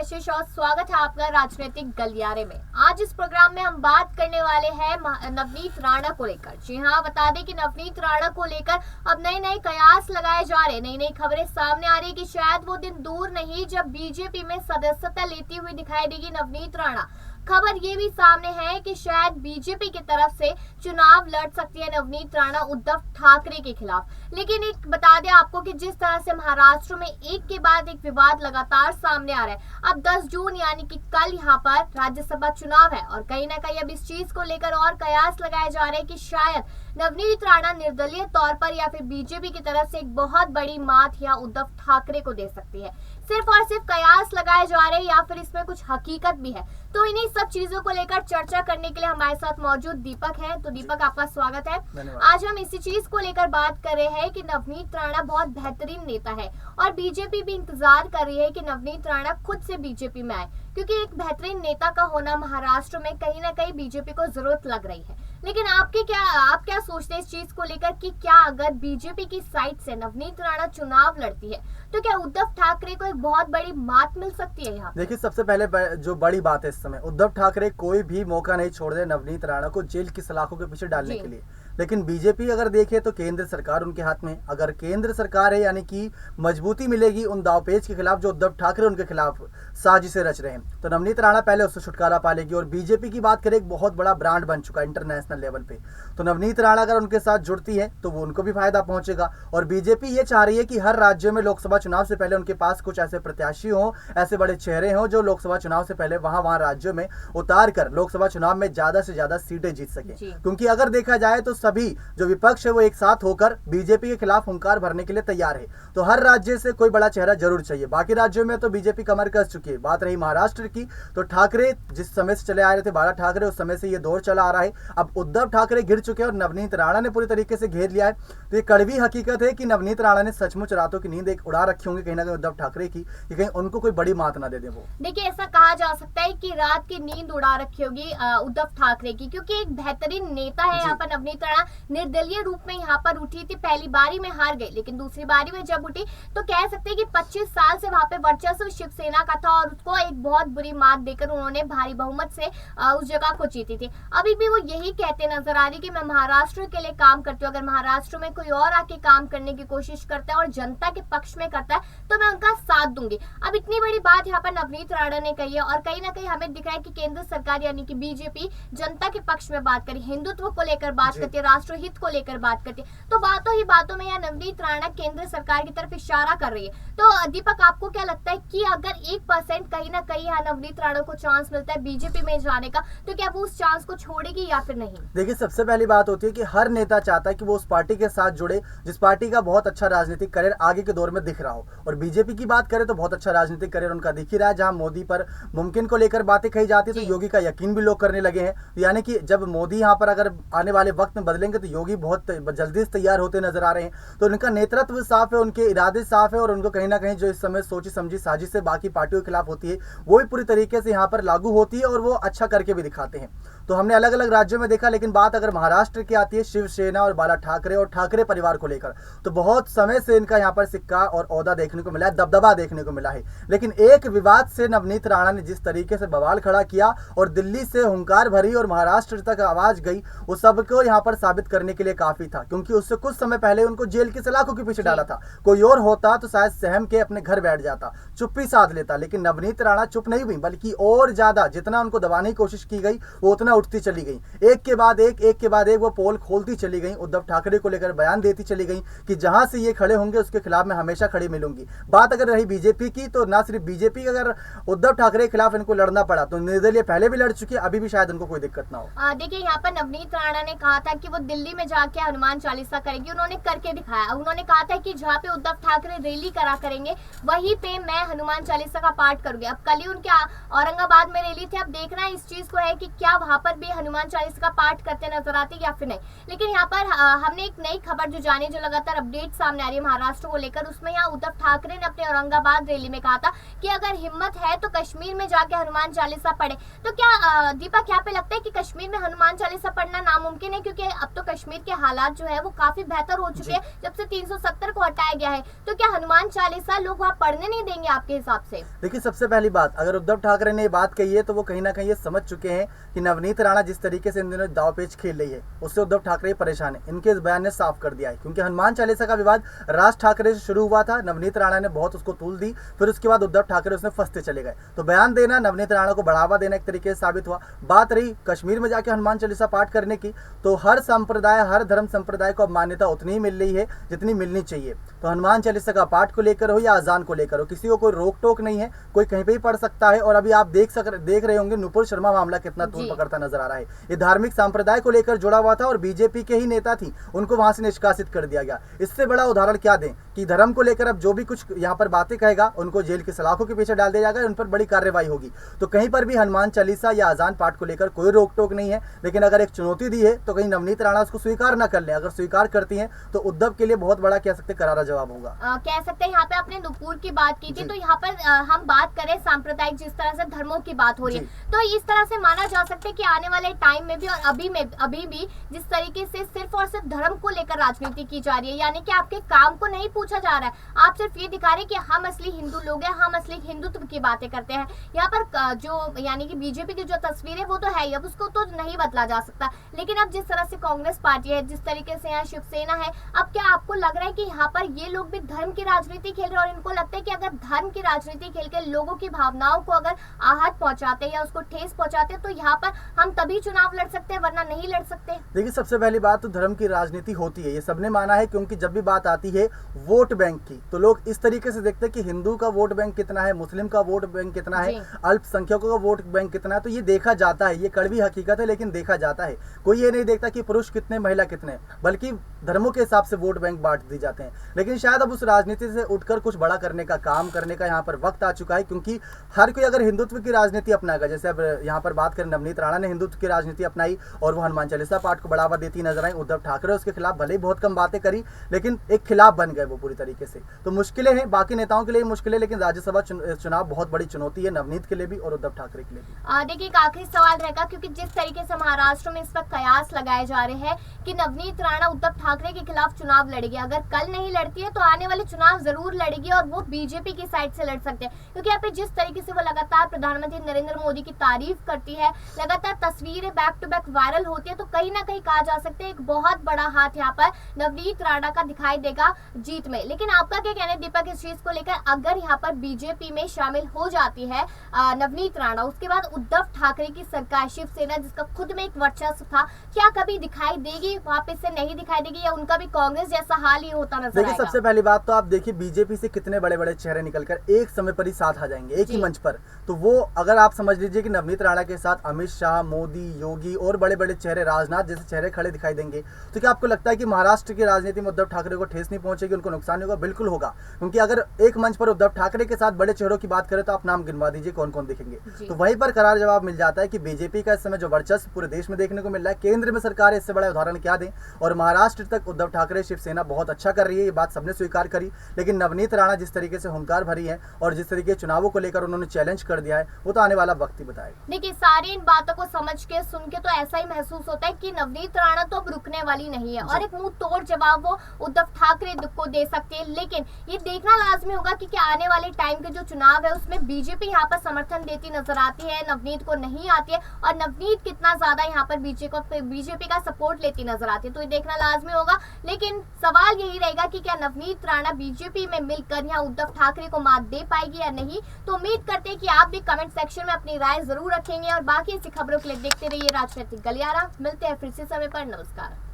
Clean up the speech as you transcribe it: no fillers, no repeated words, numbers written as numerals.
कशिश और स्वागत है आपका राजनीतिक गलियारे में। आज इस प्रोग्राम में हम बात करने वाले हैं नवनीत राणा को लेकर। जी हाँ, बता दें कि नवनीत राणा को लेकर अब नए नए कयास लगाए जा रहे हैं, नई नई खबरें सामने आ रही है कि शायद वो दिन दूर नहीं जब बीजेपी में सदस्यता लेती हुई दिखाई देगी नवनीत राणा। खबर ये भी सामने है कि शायद बीजेपी की तरफ से चुनाव लड़ सकती है नवनीत राणा उद्धव ठाकरे के खिलाफ। लेकिन एक बता दें आपको कि जिस तरह से महाराष्ट्र में एक के बाद एक विवाद लगातार सामने आ रहा है। अब 10 जून यानी कि कल यहाँ पर राज्यसभा चुनाव है और कहीं ना कहीं अब इस चीज को लेकर और कयास लगाए जा रहे हैं कि शायद नवनीत राणा निर्दलीय तौर पर या फिर बीजेपी की तरफ से एक बहुत बड़ी मात या उद्धव ठाकरे को दे सकती है। सिर्फ और सिर्फ कयास लगाए जा रहे हैं या फिर इसमें कुछ हकीकत भी है। तो इन्हीं सब चीजों को लेकर चर्चा करने के लिए हमारे साथ मौजूद दीपक है। तो दीपक, आपका स्वागत है। आज हम इसी चीज को लेकर बात कर रहे हैं कि नवनीत राणा बहुत बेहतरीन नेता है और बीजेपी भी इंतजार कर रही है कि नवनीत राणा खुद से बीजेपी में आए, क्योंकि एक बेहतरीन नेता का होना महाराष्ट्र में कहीं ना कहीं बीजेपी को जरूरत लग रही है। लेकिन आप क्या सोचते हैं इस चीज को लेकर कि क्या अगर बीजेपी की साइड से नवनीत राणा चुनाव लड़ती है तो क्या उद्धव ठाकरे को एक बहुत बड़ी मात मिल सकती है यहाँ? देखिए, सबसे पहले जो बड़ी बात है इस समय, उद्धव ठाकरे कोई भी मौका नहीं छोड़ दे नवनीत राणा को जेल की सलाखों के पीछे डालने के लिए। लेकिन बीजेपी अगर देखे तो केंद्र सरकार उनके हाथ में, अगर केंद्र सरकार है यानी कि मजबूती मिलेगी उन दावपेच के खिलाफ जो उद्धव ठाकरे उनके खिलाफ साजिशें रच रहे हैं, तो नवनीत राणा पहले उससे छुटकारा पा लेगी। और बीजेपी की बात करें, एक बहुत बड़ा ब्रांड बन चुका है इंटरनेशनल लेवल पे, तो नवनीत राणा अगर उनके साथ जुड़ती है तो वो उनको भी फायदा पहुंचेगा। और बीजेपी ये चाह रही है कि हर राज्य में लोकसभा चुनाव से पहले उनके पास कुछ ऐसे प्रत्याशी हों, ऐसे बड़े चेहरे हों जो लोकसभा चुनाव से पहले वहां राज्यों में उतार कर लोकसभा चुनाव में ज्यादा से ज्यादा सीटें जीत सके। क्योंकि अगर देखा जाए तो सभी जो विपक्ष है वो एक साथ होकर बीजेपी के खिलाफ हुंकार भरने के लिए तैयार है। तो हर राज्य से कोई बड़ा चेहरा जरूर चाहिए। बाकी राज्यों में तो बीजेपी कमर कस चुकी है। बात रही महाराष्ट्र की, तो ठाकरे जिस समय से चले आ रहे थे, बाला ठाकरे, उस समय से ये दौर चला आ रहा है। अब उद्धव ठाकरे गिर चुके हैं और नवनीत राणा ने पूरी तरीके से घेर लिया है। तो ये कड़वी हकीकत है कि नवनीत राणा ने सचमुच रातों की नींद एक उड़ा रखी होंगी कहीं ना कहीं उद्धव ठाकरे की, कि कहीं उनको कोई बड़ी मात ना दे दे वो। देखिए, ऐसा कहा जा सकता है कि रात की नींद उड़ा रखी होगी उद्धव ठाकरे की, क्योंकि एक बेहतरीन नेता है यहाँ पर नवनीत राणा। निर्दलीय रूप में यहाँ पर उठी थी, पहली बारी में हार गई, लेकिन दूसरी बारी में जब उठी तो कह सकते हैं कि 25 साल से वहां पे वर्चस्व शिवसेना का था और उसको एक बहुत बुरी मात देकर उन्होंने भारी बहुमत से उस जगह को जीती थी। अभी भी वो यही कहते नजर आ रही कि मैं महाराष्ट्र के लिए काम करती हूँ, अगर महाराष्ट्र में कोई और आके काम करने की कोशिश करता है और जनता के पक्ष में करता है तो मैं उनका साथ दूंगी। अब इतनी बड़ी बात यहाँ पर नवनीत राणा ने कही है और कहीं ना कहीं हमें दिख रहा है कि केंद्र सरकार यानी कि बीजेपी जनता के पक्ष में बात करी, हिंदुत्व को लेकर बात करती है, राष्ट्रहित को लेकर बात करती है। तो बातों ही बातों में यहाँ नवनीत राणा केंद्र सरकार की तरफ इशारा कर रही है। तो दीपक, आपको क्या लगता है कि अगर 1% कहीं ना कहीं यहाँ नवनीत राणा को चांस मिलता है बीजेपी में जाने का, तो क्या वो उस चांस को छोड़ेगी या फिर नहीं? देखिए, सबसे पहली बात होती है कि हर नेता चाहता है कि वो उस पार्टी के साथ जुड़े जिस पार्टी का बहुत अच्छा राजनीतिक करियर आगे के दौर में दिख रहा हो। और बीजेपी की बात करें तो बहुत अच्छा राजनीतिक करियर उनका दिख ही रहा है। जहां मोदी पर मुमकिन को लेकर बातें कही जाती है तो योगी का यकीन भी लोग करने लगे हैं। यानी कि जब मोदी यहाँ पर अगर आने वाले वक्त में बदलेंगे तो योगी बहुत जल्दी से तैयार होते नजर आ रहे हैं। तो उनका नेतृत्व साफ है, उनके इरादे साफ है और उनको कहीं ना कहीं जो इस समय सोची समझी साजिश से बाकी पार्टियों के खिलाफ होती है वो भी पूरी तरीके से यहाँ पर लागू होती है और वो अच्छा करके भी दिखाते हैं। तो हमने अलग अलग राज्यों में देखा। लेकिन बात अगर महाराष्ट्र की आती है, शिवसेना और बाला ठाकरे और ठाकरे परिवार को लेकर, तो बहुत समय से इनका यहाँ पर सिक्का और ओहदा देखने को मिला है, दबदबा देखने को मिला है। लेकिन एक विवाद से नवनीत राणा ने जिस तरीके से बवाल खड़ा किया और दिल्ली से हुंकार भरी और महाराष्ट्र तक आवाज गई, वो सबको यहाँ पर साबित करने के लिए काफी था। क्योंकि उससे कुछ समय पहले उनको जेल की सलाखों के पीछे डाला था। कोई और होता तो शायद सहम के अपने घर बैठ जाता, चुप्पी साध लेता। लेकिन नवनीत राणा चुप नहीं हुई, बल्कि और ज्यादा जितना उनको दबाने की कोशिश की गई वो उतना उठती चली गई। एक के बाद एक वो पोल खोलती चली गई, उद्धव ठाकरे को लेकर बयान देती चली गई कि जहां से ये खड़े होंगे उसके खिलाफ मैं हमेशा खड़ी मिलूंगी। बात अगर रही बीजेपी की, तो ना सिर्फ बीजेपी, अगर उद्धव ठाकरे के खिलाफ इनको लड़ना पड़ा तो निर्दलीय पहले भी लड़ चुकी है, अभी भी शायद उनको कोई दिक्कत ना हो। देखिए, यहाँ पर नवनीत राणा ने कहा था कि वो दिल्ली में जाके हनुमान चालीसा करेगी, उन्होंने करके दिखाया। उन्होंने कहा था कि जहाँ पे उद्धव ठाकरे रैली करा करेंगे वहीं पे मैं हनुमान चालीसा का पाठ करूंगी। अब कल ही उनके औरंगाबाद में रैली थी। अब देखना इस चीज को है कि क्या वहां पर भी हनुमान चालीसा का पाठ करते नजर आते या फिर नहीं। लेकिन यहाँ पर हमने एक नई खबर जो जानी, जो लगातार अपडेट सामने आ रही है महाराष्ट्र को लेकर, उसमें यहाँ उद्धव ठाकरे ने अपने औरंगाबाद रैली में कहा था कि अगर हिम्मत है तो कश्मीर में जाके हनुमान चालीसा पढ़े। तो क्या दीपक, यहाँ पे लगता है कि कश्मीर में हनुमान चालीसा पढ़ना नामुमकिन है? क्योंकि अब तो कश्मीर के हालात जो है वो काफी बेहतर हो चुके हैं जब से 370 को हटाया गया है, तो क्या हनुमान चालीसा लोग वहाँ पढ़ने नहीं देंगे आपके हिसाब से? देखिए, सबसे पहली बात, अगर उद्धव ठाकरे ने ये बात कही है तो वो कहीं ना कहीं ये समझ चुके हैं कि नवनीत राणा जिस तरीके से इन दिनों दावपेच खेल रही है उससे उद्धव ठाकरे परेशान है। इनके इस बयान ने साफ कर दिया है, क्योंकि हनुमान चालीसा का विवाद राज ठाकरे से शुरू हुआ था, नवनीत राणा ने बहुत उसको तूल दी, फिर उसके बाद उद्धव ठाकरे उसने फंसते चले गए। तो बयान देना नवनीत राणा को बढ़ावा देना एक तरीके से साबित हुआ। बात रही कश्मीर में जाके हनुमान चालीसा पाठ करने की, तो हर संप्रदाय, हर धर्म संप्रदाय को अब मान्यता उतनी ही मिल रही है जितनी मिलनी चाहिए। तो हनुमान चालीसा का पाठ को लेकर हो या अजान को लेकर हो, किसी को कोई रोक टोक नहीं है, कोई कहीं पे भी पढ़ सकता है। और अभी आप देख रहे होंगे नुपुर शर्मा मामला कितना तूल पकड़ता नजर आ रहा है। ये धार्मिक संप्रदाय को लेकर जुड़ा हुआ था और बीजेपी के ही नेता थी, उनको वहां से निष्कासित कर दिया गया। इससे बड़ा उदाहरण क्या दें कि धर्म को लेकर अब जो भी कुछ यहाँ पर बातें कहेगा उनको जेल की सलाखों के पीछे डाल दिया जाएगा, उन पर बड़ी कार्रवाई होगी। तो कहीं पर भी हनुमान चालीसा या अजान पाठ को लेकर कोई रोक टोक नहीं है, लेकिन अगर एक चुनौती दी है तो कहीं नवनीत राणा उसको स्वीकार न कर ले। अगर स्वीकार करती हैं तो उद्धव के लिए बहुत बड़ा कह सकते करारा जवाब होगा। कह सकते हैं यहाँ पे आपने नुपुर की बात की थी, तो यहाँ पर हम बात करें सांप्रदायिक जिस तरह से धर्मों की बात हो रही है, तो इस तरह से माना जा सकता है कि आने वाले टाइम में भी और अभी भी जिस तरीके से सिर्फ और सिर्फ धर्म को लेकर राजनीति की जा रही है, यानी कि आपके काम को नहीं पूछा जा रहा है, आप सिर्फ ये दिखा रहे हैं कि हम असली हिंदू लोग हैं, हम असली हिंदुत्व की बातें करते हैं। यहाँ पर जो यानी कि बीजेपी की जो तस्वीर है वो तो है ही, अब उसको तो नहीं बदला जा सकता, लेकिन अब जिस तरह से कांग्रेस पार्टी है, जिस तरीके से यहाँ शिवसेना है, अब क्या आपको लग रहा है कि यहाँ पर ये लोग भी धर्म की राजनीति खेल रहे हैं? और इनको लगता है कि अगर धर्म की राजनीति खेल के लोगों की भावनाओं को अगर आहत पहुंचाते या उसको ठेस पहुंचाते तो यहाँ पर हम तभी चुनाव लड़ सकते हैं, वरना नहीं लड़ सकते। देखिए, सबसे पहली बात तो धर्म की राजनीति होती है, ये सबने माना है, क्योंकि जब भी बात आती है वोट बैंक की तो लोग इस तरीके से देखते हैं कि हिंदू का वोट बैंक कितना है, मुस्लिम का वोट बैंक कितना है, अल्पसंख्यकों का वोट बैंक कितना है। तो ये देखा जाता है, ये कड़वी हकीकत है, लेकिन देखा जाता है। कोई ये नहीं देखता कि पुरुष कितने, महिला कितने, बल्कि धर्मों के हिसाब से वोट बैंक बांट दी जाते हैं। लेकिन शायद अब उस राजनीति से उठकर कुछ बड़ा करने का, काम करने का यहाँ पर वक्त आ चुका है, क्योंकि हर कोई अगर हिंदुत्व की राजनीति अपनाएगा, जैसे अब यहाँ पर बात करें नवनीत राणा ने हिंदुत्व की राजनीति अपनाई और वो हनुमान चालीसा पाठ को बढ़ावा देती नजर आई। उद्धव ठाकरे उसके खिलाफ भले ही बहुत कम बातें करी, लेकिन एक खिलाफ बन गए वो पूरी तरीके से। तो मुश्किलें हैं, बाकी नेताओं के लिए मुश्किलें, लेकिन राज्यसभा चुनाव बहुत बड़ी चुनौती है नवनीत के लिए भी और उद्धव ठाकरे के लिए भी। देखिए, एक आखिरी सवाल रहेगा, क्योंकि जिस तरीके से महाराष्ट्र में इस वक्त कयास लगाए जा रहे हैं कि नवनीत राणा उद्धव ठाकरे के खिलाफ चुनाव लड़ेगी, अगर कल नहीं लड़ती है तो आने वाले चुनाव जरूर लड़ेगी और वो बीजेपी की साइड से लड़ सकते हैं, क्योंकि यहाँ पे जिस तरीके से वो लगातार प्रधानमंत्री नरेंद्र मोदी की तारीफ करती है, लगातार तस्वीरें बैक टू बैक वायरल होती है, तो कहीं ना कहीं कहा जा सकता है एक बहुत बड़ा हाथ यहाँ पर नवनीत राणा का दिखाई देगा जीत में। लेकिन आपका क्या कहना है दीपक इस चीज को लेकर? अगर यहाँ पर बीजेपी में शामिल हो जाती है नवनीत राणा, उसके बाद उद्धव ठाकरे की सरकार, शिवसेना जिसका खुद में एक वर्चस्व था, क्या कभी दिखाई देगी, वापस से नहीं दिखाई देगी, या उनका भी कांग्रेस जैसा हाल ही होता नजर आएगा? सबसे पहली बात तो आप देखिए, बीजेपी से कितने बड़े बड़े चेहरे निकलकर एक समय पर ही साथ आ जाएंगे, एक ही मंच पर। तो वो अगर आप समझ लीजिए कि नवनीत राणा के साथ अमित शाह, मोदी, योगी और बड़े बड़े चेहरे, राजनाथ जैसे चेहरे खड़े दिखाई देंगे, तो क्या आपको लगता है कि महाराष्ट्र की राजनीति में उद्धव ठाकरे को ठेस नहीं पहुंचेगी, उनको नुकसान होगा? बिल्कुल होगा, क्योंकि अगर एक मंच पर उद्धव ठाकरे के साथ बड़े चेहरों की बात करें तो आप नाम गिनवा दीजिए कौन कौन दिखेंगे। तो वहीं पर करार जवाब मिल जाता है कि बीजेपी का इस समय जो वर्चस्व पूरे देश में देखने को मिल रहा है, केंद्र में सरकार है, इससे बड़ा उदाहरण क्या दें। और महाराष्ट्र तक उद्धव ठाकरे शिवसेना बहुत अच्छा कर रही है, ये बात सबने स्वीकार करी, लेकिन नवनीत राणा जिस तरीके से हुंकार भरी है और जिस तरीके चुनावों को लेकर उन्होंने चैलेंज कर दिया है, वो तो आने वाला वक्त ही बताएगा। देखिए, सारी इन बातों को समझ के, सुन के तो ऐसा ही महसूस होता है कि नवनीत राणा तो अब रुकने वाली नहीं है और एक मुंह तोड़ जवाब वो उद्धव ठाकरे को दे सकते हैं। लेकिन ये देखना लाजमी होगा कि क्या आने वाले टाइम के जो चुनाव है उसमें बीजेपी यहाँ पर समर्थन देती नजर आती है, नवनीत को नहीं आती है, और नवनीत कितना ज्यादा यहाँ पर बीजेपी का सपोर्ट लेती नजर आती है, तो ये देखना लाजमी होगा। लेकिन सवाल यही रहेगा कि क्या नवनीत राणा बीजेपी में मिलकर यहाँ उद्धव ठाकरे को मात दे पाएगी या नहीं। तो उम्मीद करते हैं कि आप भी कमेंट सेक्शन में अपनी राय जरूर रखेंगे, और बाकी ऐसी खबरों के लिए देखते रहिए राजनीतिक गलियारा। मिलते हैं फिर से समय पर, नमस्कार।